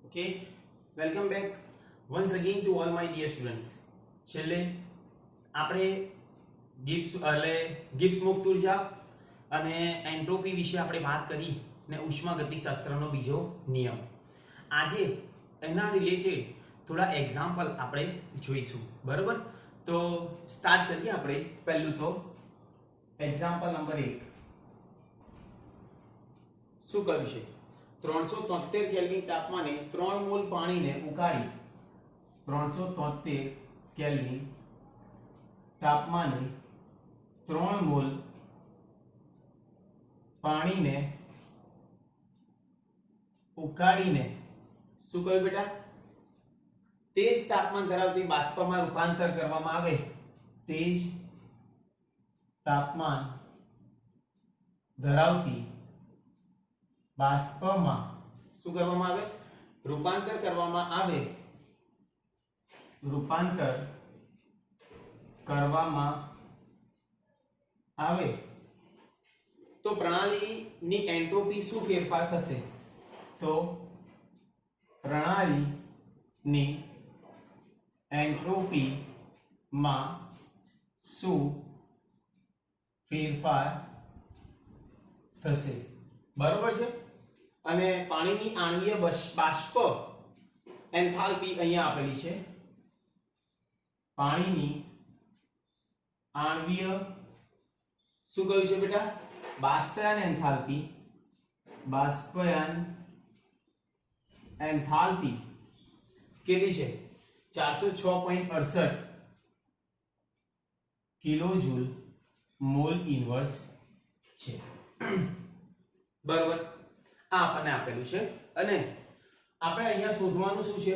Okay, welcome back once again to all my dear students. છેલ્લે આપણે Gibbs મુક્ત ઉર્જા અને એન્ટ્રોપી વિશે આપણે વાત કરી ને ઉષ્માગતિશાસ્ત્રનો બીજો નિયમ. આજે એના રિલેટેડ થોડા એક્ઝામ્પલ આપણે જોઈશું. બરાબર, તો સ્ટાર્ટ કરીએ. આપણે પહેલું તો એક્ઝામ્પલ નંબર 1 શું કહ્યું છે? 373 કેલ્વિન તાપમાને 3 મોલ પાણીને ઉકાળી 373 કેલ્વિન તાપમાને 3 મોલ પાણીને ઉકાળીને શું કહ્યું બેટા? તેજ તાપમાન ધરાવતી બાષ્પમાં રૂપાંતર કરવામાં આવે. તેજ તાપમાન ધરાવતી બાષ્પમાં શું કરવામાં આવે? રૂપાંતર કરવામાં આવે. રૂપાંતર કરવામાં આવે તો પ્રણાલીની એન્ટ્રોપી શું ફેરફાર થશે? તો પ્રણાલીની એન્ટ્રોપી માં શું ફેરફાર થશે? બરોબર છે. અને પાણીની આણ્વીય બાષ્પ એન્થાલ્પી અહીંયા આપેલી છે. પાણીની આણ્વીય શું કહ્યું છે બેટા? બાષ્પયાન એન્થાલ્પી. બાષ્પયાન એન્થાલ્પી કેટલી છે? 406.68 કિલોજૂલ મોલ ઇન્વર્સ છે. બરોબર, આ આપણને આપેલું છે. અને આપણે અહીંયા શોધવાનું શું છે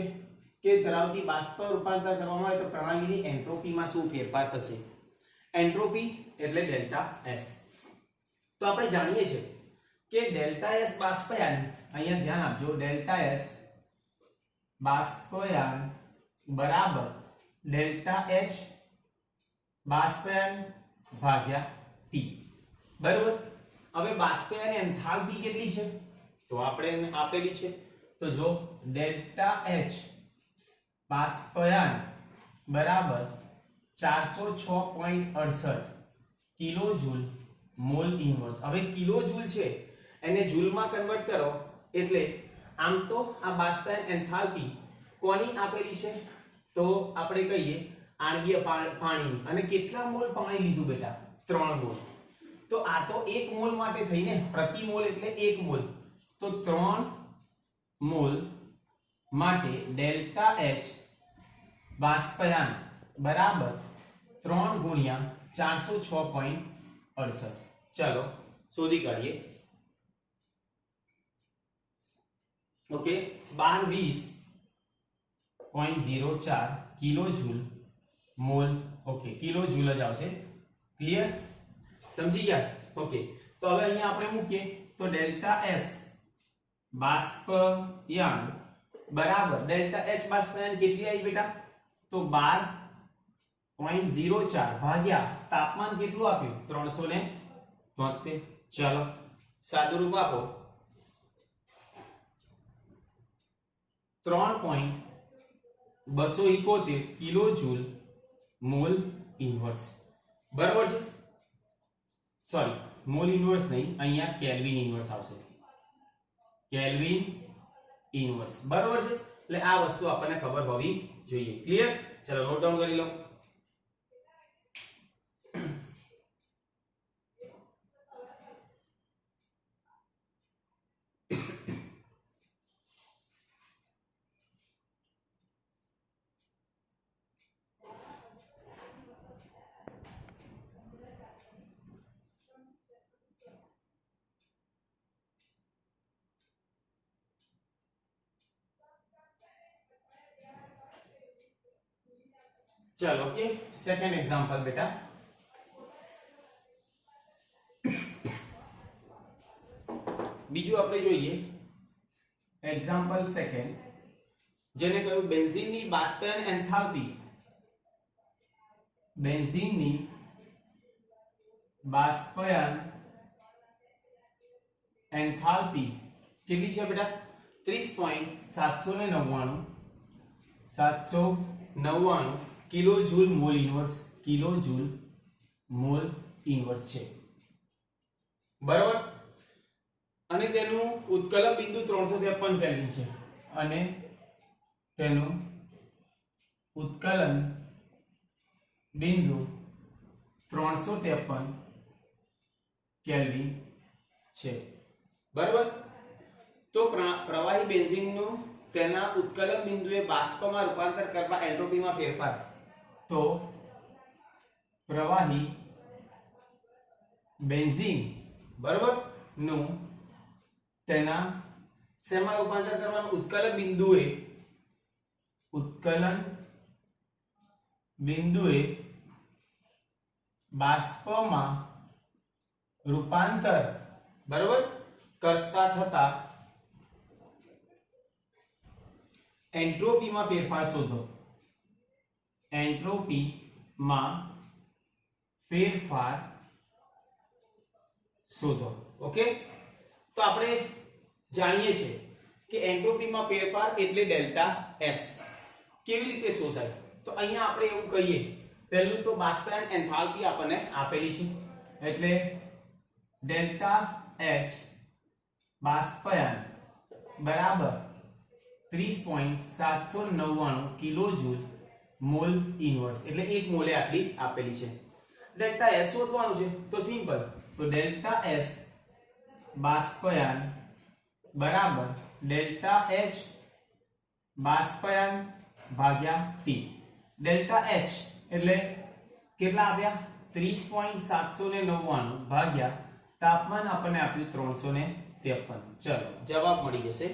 કે ધરાવતી બાષ્પ રૂપાંતર કરવામાં આવે તો પ્રણાલીની એન્ટ્રોપીમાં શું ફેરફાર થશે? એન્ટ્રોપી એટલે ડેલ્ટા એસ. તો આપણે જાણીએ છીએ કે ડેલ્ટા એસ બાષ્પયાન, અહીંયા ધ્યાન આપજો, ડેલ્ટા એસ બાષ્પયાન બરાબર ડેલ્ટા એચ બાષ્પયાન ભાગ્યા ટી. બરાબર, હવે બાષ્પયાન એન્થાલ્પી કેટલી છે? તો આપણે આપેલી છે. તો જો ડેલ્ટા એચ બાષ્પયાન બરાબર 406.68 કિલોજૂલ મોલ ઇન્વર્સ. હવે કિલોજૂલ છે એને જૂલમાં કન્વર્ટ કરો એટલે આમ તો આ બાષ્પયાન એન્થાલ્પી કોની આપેલી છે? તો આપણે કહીએ આણ્વીય પાણીની. અને કેટલા મોલ પાણી લીધું બેટા? 3 મોલ. તો આ તો 1 મોલ માટે થઈને, પ્રતિ મોલ એટલે 1 મોલ. તો 3 મોલ માટે ડેલ્ટા એચ બાષ્પયાન બરાબર 3 ગુણ્યા 406.68. ચલો શોધી કાઢીએ. Okay, 1220.04 kilojoule mole. Okay, kilojoule જ આવશે. ક્લિયર? સમજી ગયા? ઓકે, તો હવે અહીંયા આપણે મૂકીએ તો ડેલ્ટા એસ બાષ્પયાન બરાબર ડેલ્ટા એચ બાષ્પયાન કેટલી આવી બેટા? તો 12.04 ભાગ્યા તાપમાન કેટલું આપ્યું? 373. ચલો સાદુરૂપ આપો. 3.271 કિલોજૂલ મોલ ઇન્વર્સ. બરાબર છે? સોરી, મોલ ઇન્વર્સ નહીં, અહીંયા કેલ્વિન ઇન્વર્સ આવશે. Kelvin inverse. બરાબર છે? એટલે આ વસ્તુ આપણને ખબર હોવી જોઈએ. ક્લિયર? ચલો નોટ ડાઉન કરી લો. चलो ओके, सेकंड एग्जांपल बेटा. બીજું આપણે જોઈએ એક્ઝામ્પલ સેકન્ડ, જેને કહ્યું બેન્ઝીનની બાષ્પયાન એન્થાલ્પી. બેન્ઝીનની બાષ્પયાન एंथैल्पी કેટલી છે બેટા 30.799 કિલો જૂલ મોલ ઇનવર્સ છે, બરાબર. અને તેનું ઉત્કલન બિંદુ 353 કેલ્વિન છે અને તેનું ઉત્કલન બિંદુ 353 કેલ્વિન છે, બરાબર. તો પ્રવાહી બેન્ઝીનનું તેના ઉત્કલન બિંદુએ બાષ્પમાં રૂપાંતર કરવા એન્ટ્રોપીમાં ફેરફાર, તો પ્રવાહી બેન્ઝીન, બરાબર, નું તેના શેમાં રૂપાંતર કરવાનું, ઉત્કલન બિંદુએ બાષ્પમાં રૂપાંતર, બરાબર, કરતા થતા એન્ટ્રોપીમાં ફેરફાર શોધો. એન્ટ્રોપીમાં ફેરફાર શોધો. ઓકે, તો આપણે જાણીએ છીએ કે એન્ટ્રોપીમાં ફેરફાર એટલે ડેલ્ટા એસ. કેવી રીતે શોધાય? તો અહીંયા આપણે એવું કહીએ, પહેલું તો બાષ્પીભવન એન્થાલ્પી આપણને આપેલી છે, એટલે ડેલ્ટા એચ બાષ્પીભવન બરાબર 30.799 કિલોજૂલ મોલ ઇનવર્સ, એટલે 1 મોલે આટલી આપેલી છે. ડેલ્ટા એસ શોધવાનું છે, તો સિમ્પલ, તો ડેલ્ટા એસ બાષ્પીભવન બરાબર ડેલ્ટા એચ બાષ્પીભવન ભાગ્યા ટી. ડેલ્ટા એચ એટલે કેટલા આપ્યા? 30.799 ભાગ્યા તાપમાન આપણને આપ્યું 353. ચલો જવાબ મળી જશે.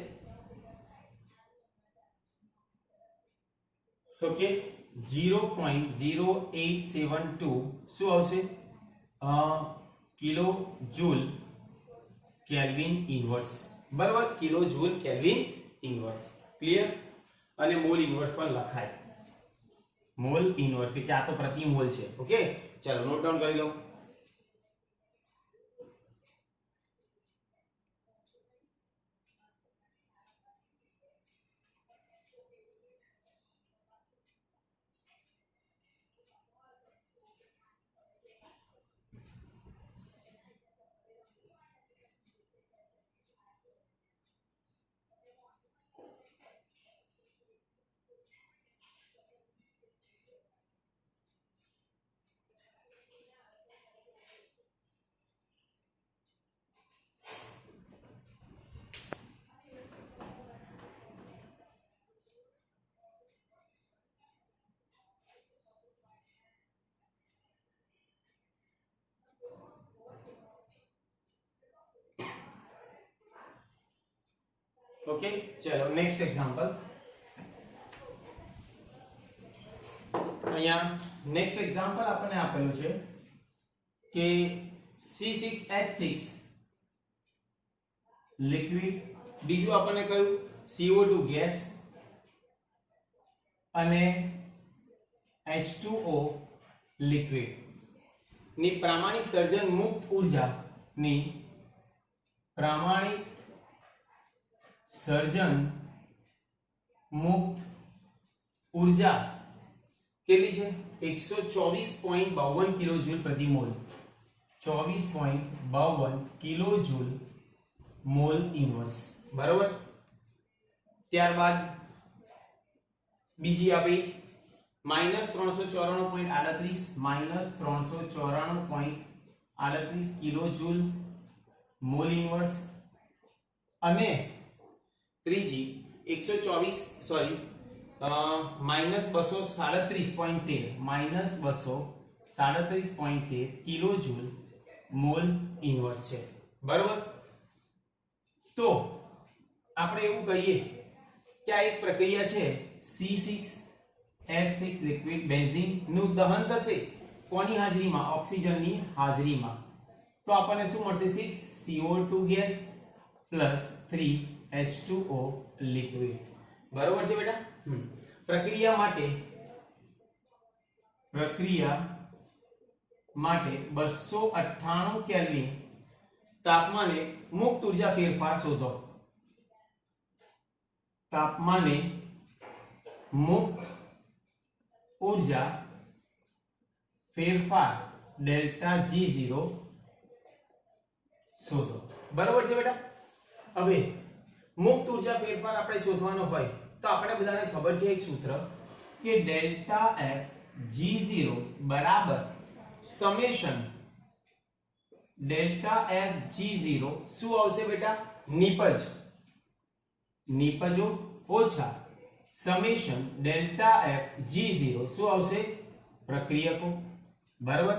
ઓકે, 0.0872 શું આવશે? કિલો જૂલ કેલ્વિન ઇનવર્સ, બરાબર, kilo joule kelvin inverse. Clear? અને મોલ ઇનવર્સ પણ લખાય, મોલ ઇનવર્સ કે આ તો પ્રતિ મોલ છે. ઓકે, ચલો નોટ ડાઉન કરી લો. ઓકે, ચલો નેક્સ્ટ એક્ઝામ્પલ. અહીંયા નેક્સ્ટ એક્ઝામ્પલ આપણને આપેલું છે કે C6H6 લિક્વિડ, બીજું આપણને કયું CO2 ગેસ અને H2O લિક્વિડ ની પ્રામાણિક સર્જન મુક્ત ઉર્જા ની પ્રામાણિક સર્જન મુક્ત ઉર્જા કેટલી છે? 124.52 કિલોજૂલ પ્રતિ મોલ. 24.52 કિલોજૂલ મોલ ઇનવર્સ, બરાબર. ત્યારબાદ બીજી આપી -394.38 કિલોજૂલ મોલ ઇનવર્સ, અને ત્રીજી -237.13 કિલોજૂલ મોલ ઇનવર્સ છે, બરાબર. તો આપણે એવું કહીએ કે આ એક પ્રક્રિયા છે, C6H6 લિક્વિડ બેન્ઝીન નું દહન થશે કોની હાજરીમાં? ઓક્સિજનની હાજરીમાં. તો આપણને શું મળશે? 6CO2 gas plus 3H2O liquid, બરોબર છે બેટા. પ્રક્રિયા માટે 298 કેલ્વિન તાપમાને મુક્ત ઉર્જા ફેરફાર શોધો. તાપમાને મુક્ત ઊર્જા ફેરફાર ડેલ્ટા G0 શોધો. બરોબર છે બેટા? હવે મુક્ત ઊર્જા ફેરફાર આપણે શોધવાનો હોય તો આપણે બધાને ખબર છે એક સૂત્ર કે ડેલ્ટા F G0 બરાબર સમેશન ડેલ્ટા F G0 શું આવશે બેટા? નિપજો ઓછા સમેશન ડેલ્ટા F G0 શું આવશે? પ્રક્રિયકો. બરાબર?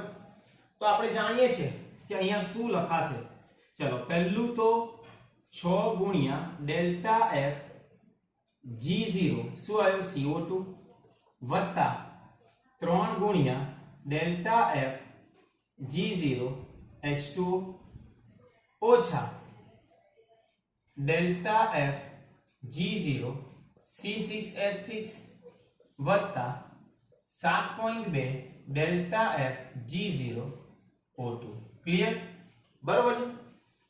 તો આપણે જાણીએ છીએ કે અહીંયા શું લખાશે. ચલો પહેલું તો 6 ગુણ્યા ડેલ્ટા F G0 શું આવ્યો? CO2 વત્તા 3 ગુણ્યા ડેલ્ટા F G0 H2O ઓછા ડેલ્ટા F G0 C6H6 વત્તા 7.2 delta F G0 O2. Clear? બરોબર છે?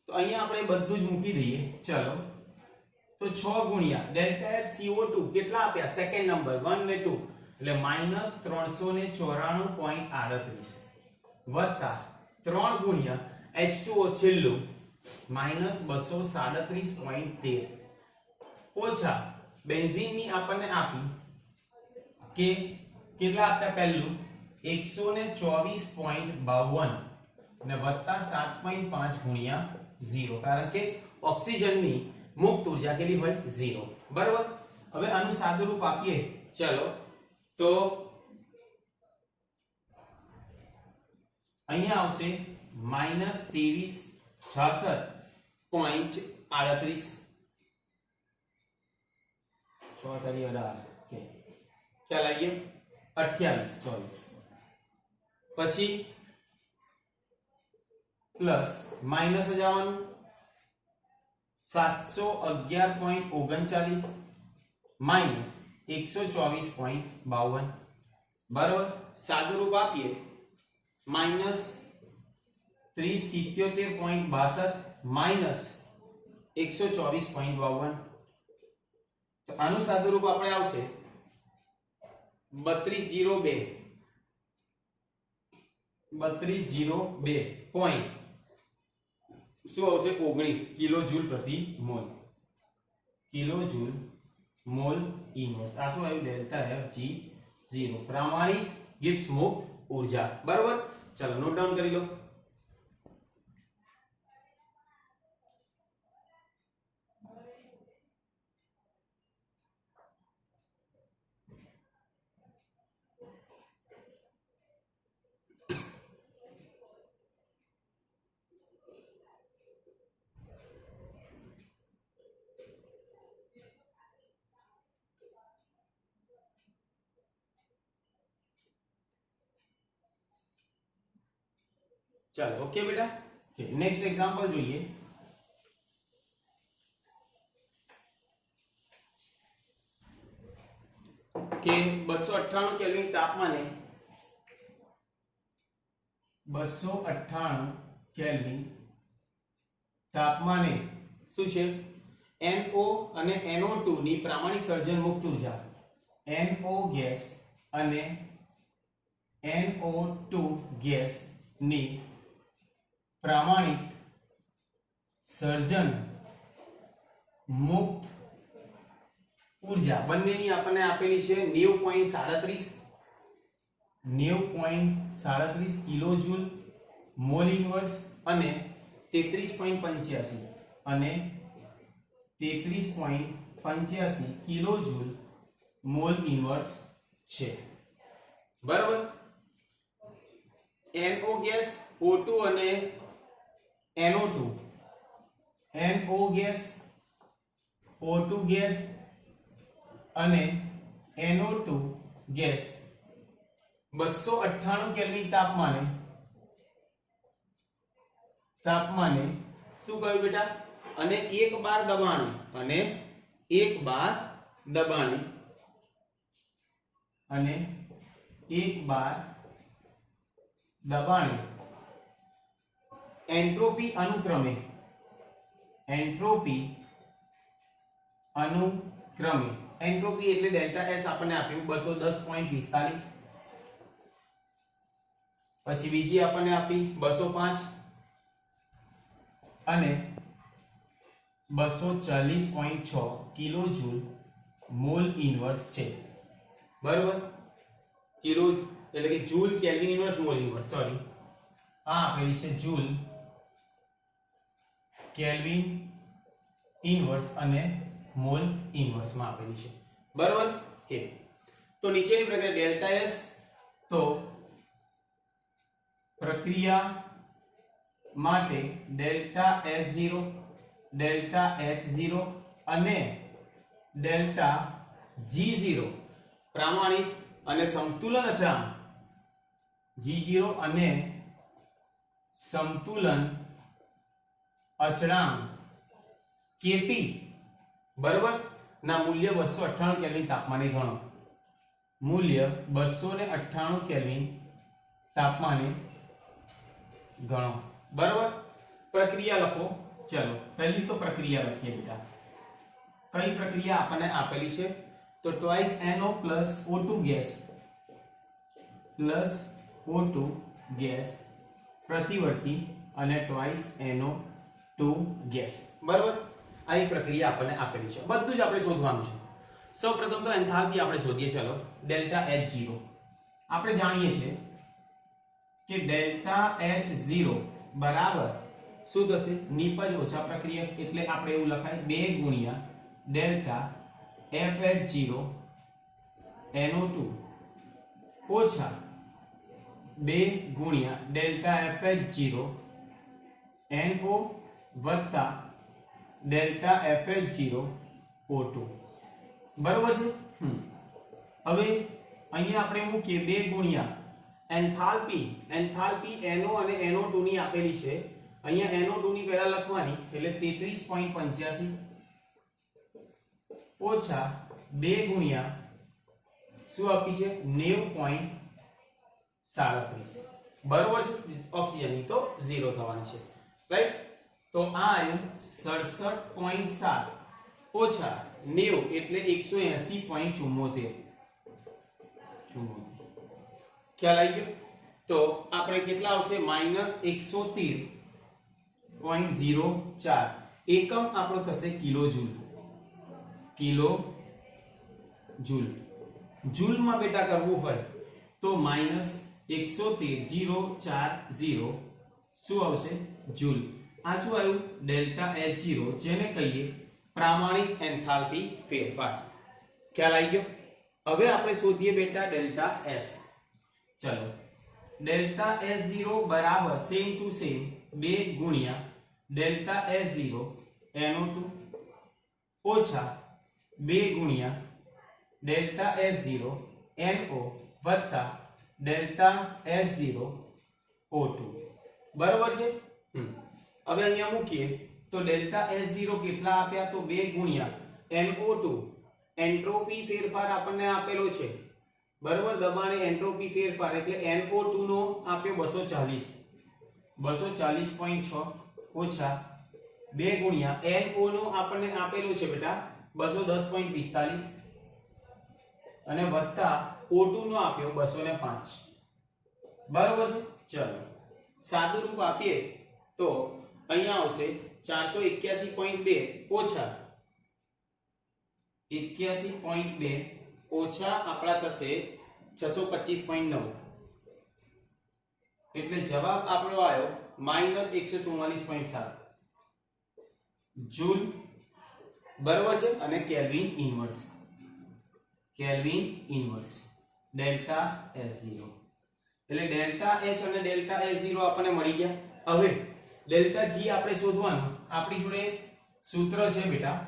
તો અહીંયા આપણે બધું જ મૂકી દઈએ. ચલો તો 6 ગુણ્યા ડેલ્ટા F CO2 કેટલા આપ્યા? સેકન્ડ નંબર 1 ને 2 એટલે -394.38 વત્તા 3 ગુણ્યા H2O છેલ્લું -237.13 ઓછા બેન્ઝીનની આપણને આપી કે કેટલા આપ્યા? પહેલું 124.52 અને વત્તા 7.5 ગુણ્યા 0 કારણ કે ઓક્સિજનની મુક્ત ઊર્જા કેટલી હોય? 0. બરાબર? હવે આનું સાદુરૂપ આપીએ. ચલો તો અહીંયા આવશે -2366.38 કે ખ્યાલ આવીએ 28 સોરી પછી પ્લસ માઈનસ જવાનું 711.39 માઈનસ 124.52 બરાબર. સાદુરૂપ આપીએ માઈનસ 377.62 માઈનસ 124.52. તો આનું સાદુરૂપ આપણે આવશે 3202 પોઈન્ટ શું આવશે? 19 કિલોજૂલ પ્રતિ મોલ. કિલોજૂલ mall inverse. આ શું આવ્યું? ડેલ્ટા F G0 પ્રામાણિક ગિબ્સ મુક્ત ઊર્જા. બરાબર? ચલો નોટ ડાઉન કરી લો. चलो ओके बेटा. नेक्स्ट एग्जांपल જોઈએ. કે 298 કેલ્વિન તાપમાને 298 કેલ્વિન તાપમાને શું છે? NO અને NO2 ની પ્રામાણિક સર્જન મુક્ત ઉર્જા NO ગેસ અને NO2 ગેસ ની प्रामाणिक सर्जन मुक्त ऊर्जा બંનેની આપણને આપેલી છે 90.37 કિલોજૂલ મોલ ઇન્વર્સ અને 33.85 અને 33.85 કિલોજૂલ મોલ ઇન્વર્સ છે. બરાબર? NO ગેસ O2 અને NO2 NO gas O2 gas અને NO2 ગેસ 298 કેલ્વિન તાપમાને શું કહ્યું બેટા? અને 1 બાર દબાણે અને 1 બાર દબાણે અને 1 બાર દબાણે એન્ટ્રોપી અનુક્રમે ક્રમે એન્ટ્રોપી એટલે ડેલ્ટા એસ આપણને આપ્યું 210.45, પછી બીજી આપણને આપી 205 અને 240.6 કિલો જૂલ મોલ ઇનવર્સ છે, બરાબર. કિલો એટલે કે joule kelvin inverse mall inverse, sorry, આ આપેલી છે જૂલ કેલ્વિન ઇનવર્સ અને મોલ ઇનવર્સ માં આપેલી છે, બરાબર કે. તો નીચેની પ્રક્રિયા ડેલ્ટા એસ, તો પ્રક્રિયા માટે ડેલ્ટા S0, ડેલ્ટા H0 અને ડેલ્ટા G0 પ્રામાણિક અને સમતુલન અચળાંક G0 અને સમતુલન અચળાંક Kp, બરાબર, ના મૂલ્ય 298 કેલ્વિન તાપમાને ગણો. મૂલ્ય 298 કેલ્વિન તાપમાને ગણો, બરાબર. પ્રક્રિયા લખો. ચલો પહેલી તો પ્રક્રિયા લખીએ બેટા. કઈ પ્રક્રિયા આપણને આપેલી છે? તો twice NO plus O2 gas plus O2 gas પ્રતિવર્તી અને twice NO2 ગેસ, બરાબર. આ પ્રક્રિયા આપણને આપેલી છે, બધું જ આપણે શોધવાનું છે. સૌપ્રથમ તો એન્થાલ્પી આપણે શોધીએ. ચલો ડેલ્ટા H0 આપણે જાણીએ છીએ કે ડેલ્ટા H0 બરાબર શું થશે? નિપજ ઓછા પ્રક્રિયક, એટલે આપણે એવું લખાય 2 ગુણ્યા ડેલ્ટા FH0 NO2 ઓછા 2 ગુણ્યા ડેલ્ટા FH0 NO વત્તા ડેલ્ટા FH0 O2, બરોબર છે. હવે અહીંયા આપણે મૂકીએ 2 ગુણ્યા એન્થાલ્પી NO અને NO2 ની આપેલી છે. અહીંયા NO2 ની પહેલા લખવાની, એટલે 33.85 ઓછા 2 ગુણ્યા શું આપી છે? 90.37, બરોબર છે. ઓક્સિજનની તો 0 થવાની છે, રાઈટ. તો આ આવ્યું 67.7 ઓછા 90 એટલે 180.74. ખ્યાલ આવી ગયો? તો આપણે કેટલા આવશે? -113.04. એકમ આપણો થશે કિલો જૂલ. Kilo joule. જૂલમાં બેટા કરવું હોય તો -113.040 શું આવશે? જૂલ. આ શું આવ્યું? ડેલ્ટા H0, જેને કહીએ પ્રામાણિક એન્થાલ્પી ફેરફાર. ખ્યાલ આવી ગયો? હવે આપણે શોધીએ બેટા ડેલ્ટા S. ચલો ડેલ્ટા S0 બરાબર સેમ ટુ સેમ 2 ગુણ્યા ડેલ્ટા S0 NO2 ઓછા 2 ગુણ્યા ડેલ્ટા S0 NO વત્તા ડેલ્ટા S0 O2, બરોબર છે. હવે અહીંયા મૂકીએ તો ડેલ્ટા S0 કેટલા આપ્યા? તો 2 ગુણ્યા NO2, એન્ટ્રોપી ફેરફાર આપણને આપેલો છે, બરોબર. દબાણે એન્ટ્રોપી ફેરફાર એટલે NO2 નો આપ્યો 240.6 ઓછા 2 ગુણ્યા NO નો આપણને આપેલો છે બેટા 210.45 અને વત્તા O2 નો આપ્યો 205, બરોબર છે. ચલો સાદું રૂપ આપીએ તો અહીંયા આવશે 481.2 ઓછા 81.2 ઓછા આપણા થશે 625.9, એટલે જવાબ આપણો આવ્યો -144.7 જૂલ, બરોબર છે. અને કેલ્વિન ઇનવર્સ ડેલ્ટા S0 એટલે ડેલ્ટા H અને ડેલ્ટા S0 આપણને મળી ગયા. હવે ડેલ્ટા G આપણે શોધવાનું. આપણી જોડે સૂત્ર છે બેટા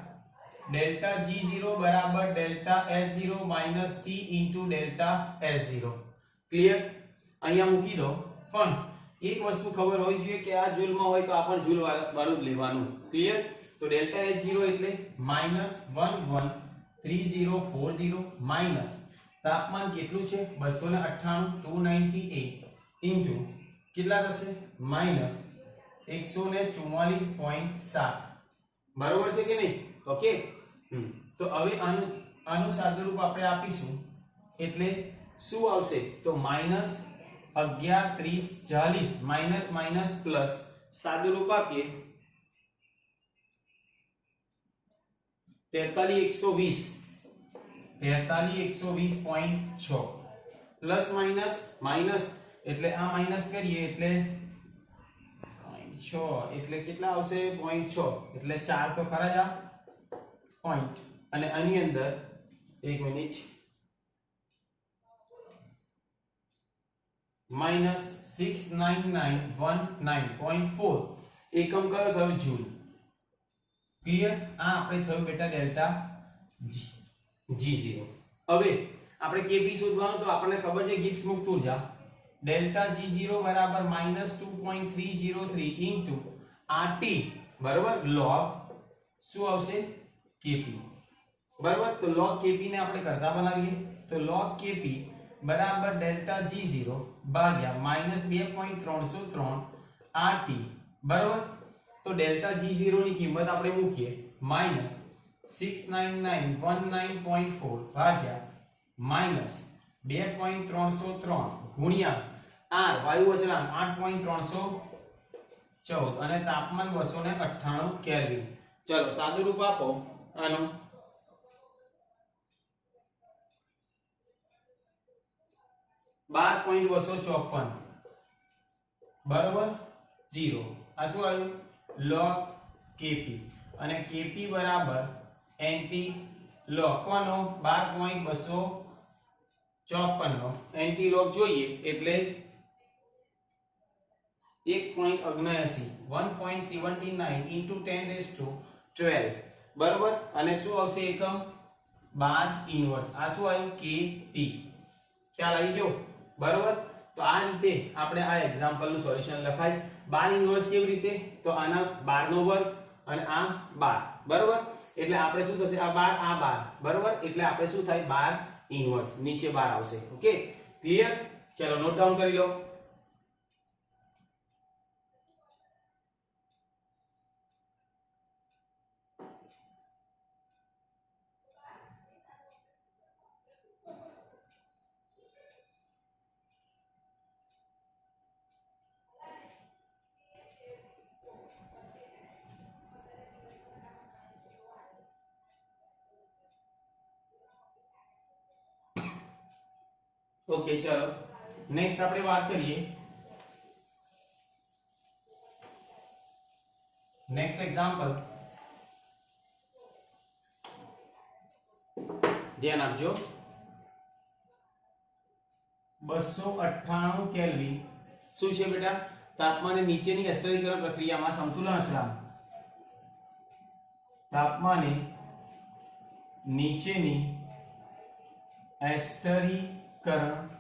ડેલ્ટા G0 બરાબર delta S0 minus T into delta S0. Clear? અહીંયા મૂકી દો. પણ એક વસ્તુ ખબર હોવી જોઈએ કે આ જૂલમાં હોય તો આપણે જૂલ વાળું જ લેવાનું. ક્લિયર? તો ડેલ્ટા S0 એટલે -113040 માઈનસ તાપમાન કેટલું છે? 298 298 ઇન્ટુ કેટલા થશે? -144.7, બરોબર છે કે નહીં? ઓકે. તો હવે આનું સાદુરૂપ આપણે આપીશું એટલે શું આવશે તો -11 30 40 માઈનસ માઈનસ પ્લસ સાદુરૂપ આપીએ 43120 પ્લસ માઈનસ માઈનસ એટલે આ માઈનસ કરીએ એટલે 0.6 એટલે કેટલા આવશે 0.6 એટલે 4 તો ખરા જ આ પોઈન્ટ અને આની અંદર એક મિનિટ -69919.4 એકમ કયો થયો જૂલ ક્લિયર આ આપણે થયું બેટા ડેલ્ટા G0 હવે આપણે kp શોધવાનું તો આપણને ખબર છે ગિબ્સ મુક્ત ઊર્જા ડેલ્ટા G0 બરાબર -2.303 ઇન્ટુ RT બરાબર log શું આવશે kp બરાબર તો log kp ને આપણે કરતા બનાવીએ તો log kp બરાબર ડેલ્ટા G0 ભાગ્યા -2.303 RT બરાબર તો ડેલ્ટા G0 ની કિંમત આપણે મૂકીએ -69919.4 ભાગ્યા -2.303 ગુણ્યા R વાયુ અચળાંક 8.314 અને તાપમાન 298 કેલ્વિન ચલો સાદુરૂપ આપો આનું 12.254 બરાબર 0 આ શું આવ્યું log kp અને kp બરાબર nt log કોનો 12.254 નો nt log જોઈએ એટલે 1.79 into 10⁻12 બરાબર અને શું આવશે એકમ 12 ઇન્વર્સ આ શું આવ્યું kp ખ્યાલ આવી ગયો બરાબર તો આ રીતે આપણે આ એક્ઝામ્પલ નું સોલ્યુશન લખાય 12 ઇન્વર્સ કેવી રીતે તો આના 12 નો વર્ગ અને આ 12 બરાબર એટલે આપણે શું થશે આ 12 આ 12 બરાબર એટલે આપણે શું થાય 12 ઇન્વર્સ નીચે 12 આવશે ઓકે ક્લિયર ચલો નોટ ડાઉન કરી લો ओके चलो नेक्स्ट આપણે વાત કરીએ नेक्स्ट एग्जांपल ધ્યાન આપજો 298 કેલ્વિન શું છે બેટા તાપમાને નીચેની એસ્ટરીકરણ પ્રક્રિયામાં સંતુલન અચળાંક તાપમાને નીચેની એસ્ટરીકરણ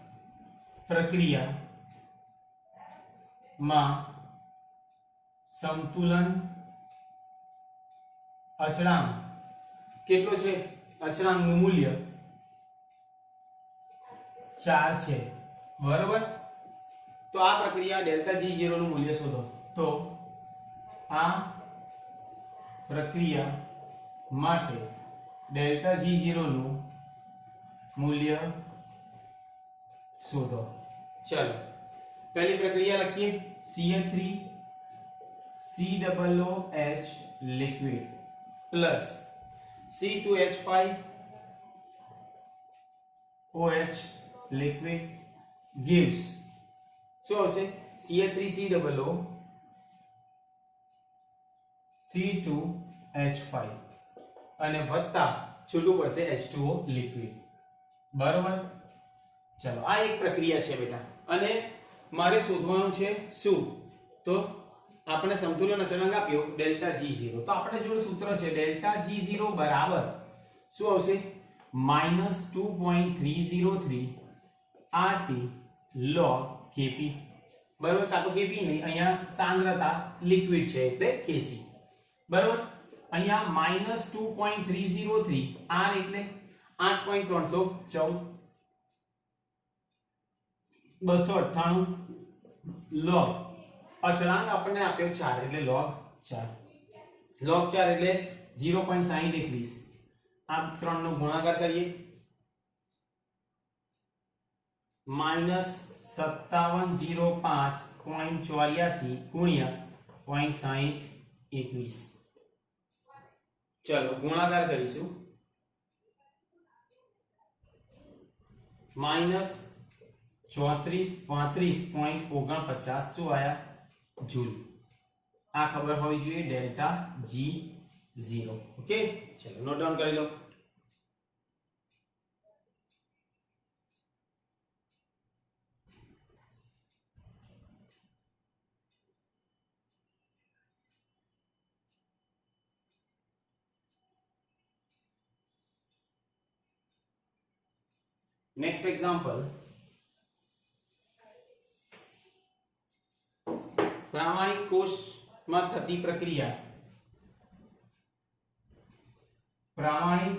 પ્રક્રિયામાં સંતુલન અચળાંક કેટલો છે અચળાંકનું મૂલ્ય 4 છે બરાબર તો આ પ્રક્રિયા ડેલ્ટા G0 નું મૂલ્ય શોધો તો આ પ્રક્રિયા માટે ડેલ્ટા G0 નું મૂલ્ય શોધો ચલો पहली प्रक्रिया लखिए CH3COOH liquid plus C2H5OH liquid gives શું આવશે CH3COO C2H5 અને વત્તા છૂટું પડશે H2O लिक्विड બરાબર ચલો આ એક પ્રક્રિયા છે બેટા અને મારે શોધવાનું છે શું તો આપણે સંતુલન અચળાંક આપ્યો ડેલ્ટા G0 તો આપણે જો સૂત્ર છે ડેલ્ટા G0 બરાબર શું આવશે -2.303 RT log Kp બરાબર કા તો Kp નહીં અહીંયા સાંદ્રતા લિક્વિડ છે એટલે Kc બરાબર અહીંયા -2.303 R એટલે 8.314 298 log અચળાંક આપણને આપ્યો 4 એટલે log 4 એટલે 0.6021 આ ત્રણ નો ગુણાકાર કરીએ -5705.84 ગુણ્યા 0.6021 ચલો ગુણાકાર કરીશું -3435.49 શું આયા જૂલ આ ખબર હોવી જોઈએ ડેલ્ટા જી 0 ઓકે ચલો નોટ ડાઉન કરી લો नेक्स्ट एग्जांपल प्रामाणिक कोष में थती प्रक्रिया प्रामाणिक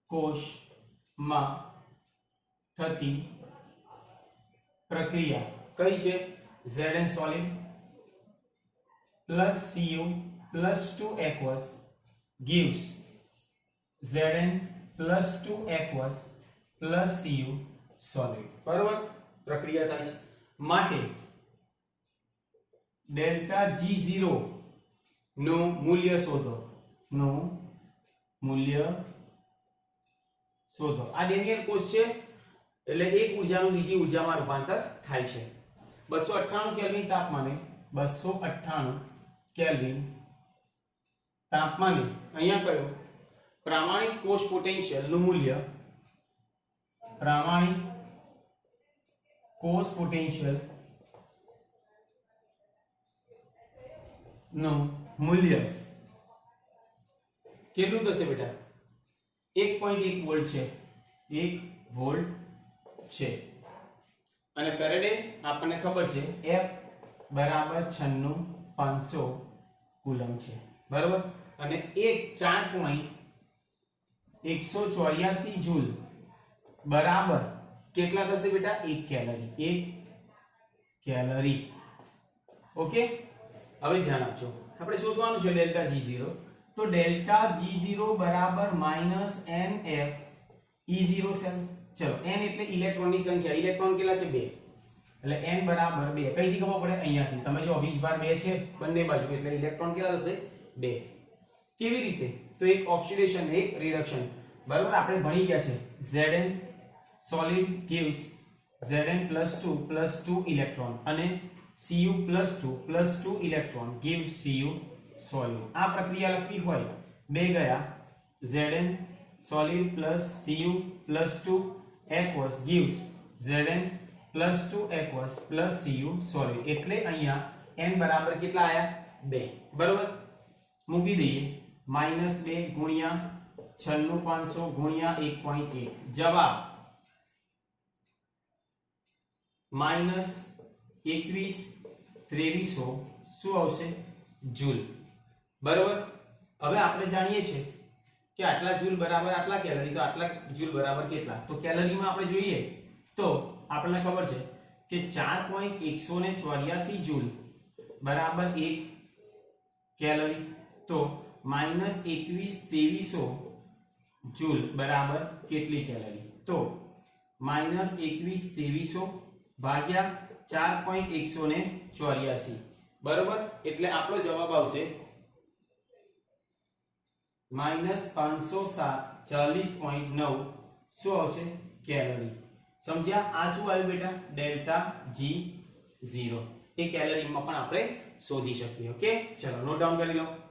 कोष में थती प्रक्रिया कई छे Zn solid plus Cu plus 2 aqueous gives Zn plus 2 aqueous plus Cu solid बराबर प्रक्रिया થાય છે માટે ડેલ્ટા G0 નું મૂલ્ય શોધો આ ડેનિયલ કોષ છે એટલે એક ઊર્જાનું બીજી ઊર્જામાં રૂપાંતર થાય છે 298 કેલ્વિન તાપમાને 298 કેલ્વિન તાપમાને અહીંયા કયો प्रामाणिक कोष पोटेंशियल નું મૂલ્ય प्रामाणिक कोष पोटेंशियल નું મૂલ્ય કેટલું થશે બેટા 1.1 વોલ્ટ છે 1 વોલ્ટ છે અને ફેરેડે આપણને ખબર છે F બરાબર 96500 કુલમ છે બરાબર અને 4.184 जूल बराबर કેટલા થશે બેટા 1 કેલરી ઓકે હવે ધ્યાન આપજો આપણે શોધવાનું છે ડેલ્ટા G0 તો ડેલ્ટા G0 બરાબર -nf E0 સેલ ચલો n એટલે ઇલેક્ટ્રોનની સંખ્યા ઇલેક્ટ્રોન કેટલા છે 2 એટલે n બરાબર 2 કઈથી ખબર પડે અહીંયાથી તમે જો 20 બાર 2 છે બંને બાજુ એટલે ઇલેક્ટ્રોન કેટલા થશે 2 કેવી રીતે તો એક ઓક્સિડેશન એક રિડક્શન બરાબર આપણે ભણી ગયા છે Zn solid gives Zn +2 electron અને Cu +2 electron gives Cu solid આ પ્રક્રિયા લખવી હોય બે ગયા Zn solid Cu +2 aqueous gives Zn +2 aqueous Cu solid એટલે અહીંયા n બરાબર કેટલા આયા 2 બરાબર મૂકી દઈએ -2 ગુણ્યા 96500 ગુણ્યા 1.1 જવાબ -21 શું આવશે જૂલ બરાબર હવે આપણે જાણીએ છીએ કે આટલા જૂલ બરાબર આટલા કેલરી તો આટલા જૂલ બરાબર કેટલા તો કેલરીમાં આપણે જોઈએ તો આપણને ખબર છે કે 4.184 જૂલ બરાબર 1 કેલરી તો -21 जूल बराबर કેટલી કેલરી તો -21 ભાગ્યા 4.184 બરાબર એટલે આપણો જવાબ આવશે -540.9 શું આવશે કેલરી સમજ્યા આ શું આવ્યું બેટા ડેલ્ટા G0 એ કેલરીમાં પણ આપણે શોધી શકીએ ઓકે ચલો નોટ ડાઉન કરી લો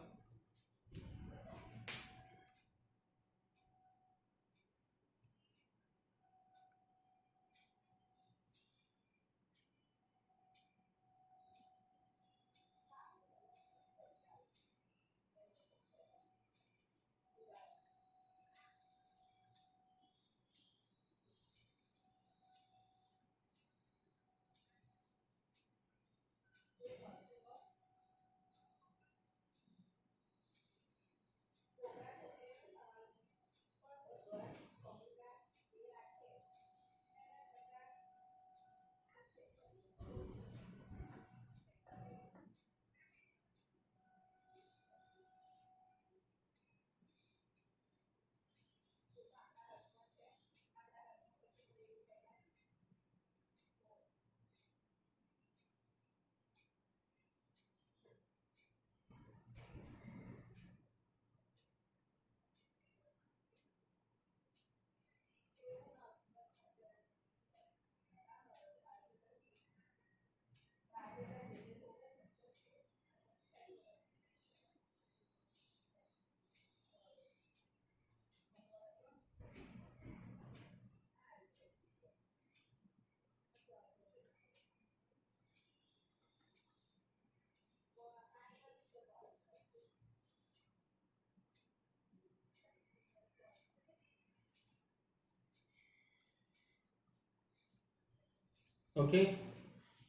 ઓકે,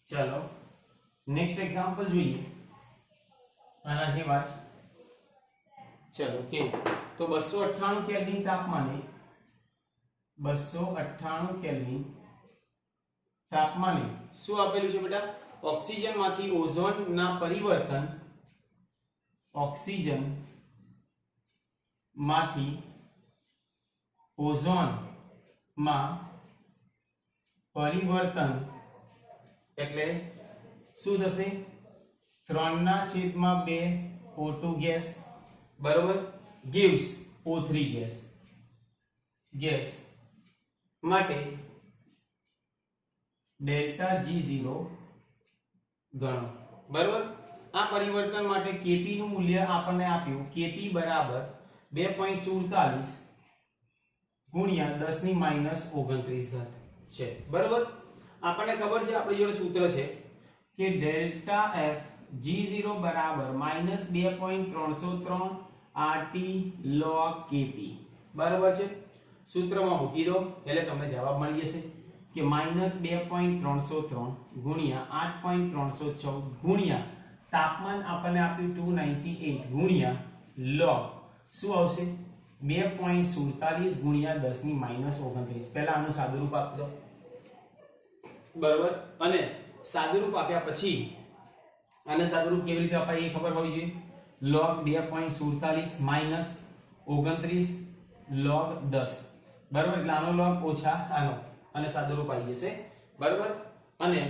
ચલો નેક્સ્ટ એક્ઝામ્પલ જોઈએ આના જેવા જ. ચલો કે તો 298 કેલ્વિન તાપમાને 298 કેલ્વિન તાપમાને શું આપેલું છે બેટા? ઓક્સિજન માંથી ઓઝોન ના પરિવર્તન, ઓક્સિજન માંથી ઓઝોન માં પરિવર્તન એટલે શું થશે? 3/2 O2 ગેસ બરોબર gives O3 ગેસ માટે ડેલ્ટા G0 ગણો. બરોબર, આ પરિવર્તન માટે Kp નું મૂલ્ય આપણને આપ્યું. Kp બરાબર 2.47 ગુણ્યા 10⁻29 છે. બરોબર, આપણને ખબર છે, આપણી જોડે સૂત્ર છે કે ડેલ્ટા F G0 બરાબર -2.303 RT log Kp. બરોબર છે, સૂત્રમાં મૂકી દો એટલે તમને જવાબ મળી જશે કે -2.303 ગુણ્યા 8.314 ગુણ્યા તાપમાન આપણને આપ્યું 298 ગુણ્યા log શું આવશે? 2.47 ગુણ્યા 10⁻29. પહેલા આનું સાદુરૂપ આપી દો. બરોબર, અને સાદુરૂપ આપ્યા પછી આને સાદુરૂપ કેવી રીતે અપાય એ ખબર હોવી જોઈએ. log 2.47 minus 29 log 10. બરોબર, એટલે આનો log ઓછા આનો અને સાદુરૂપ આવી જશે. બરોબર, અને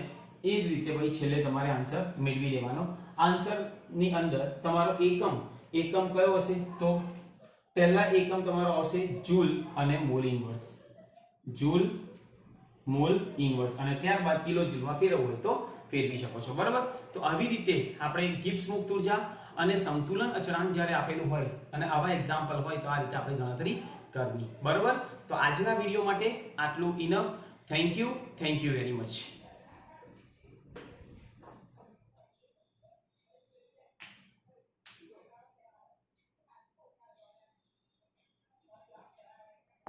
એ જ રીતે ભાઈ છેલ્લે તમારે આન્સર મેળવી લેવાનો. આન્સર ની અંદર તમારો એકમ કયો હશે? તો પહેલા એકમ તમારો આવશે જૂલ અને mall inverse. Joule mall inverse, અને ત્યારબાદ કિલો જૂલમાં ફેરવવું હોય તો ફેરવી શકો છો. બરાબર, તો આવી રીતે આપણે ગિબ્સ મુક્ત ઉર્જા અને સંતુલન અચળાંક જ્યારે આપેલું હોય અને આવા એક્ઝામ્પલ હોય તો આ રીતે આપણે ગણતરી કરવી. બરાબર, તો આજના વિડિયો માટે આટલું enough. Thank you very much.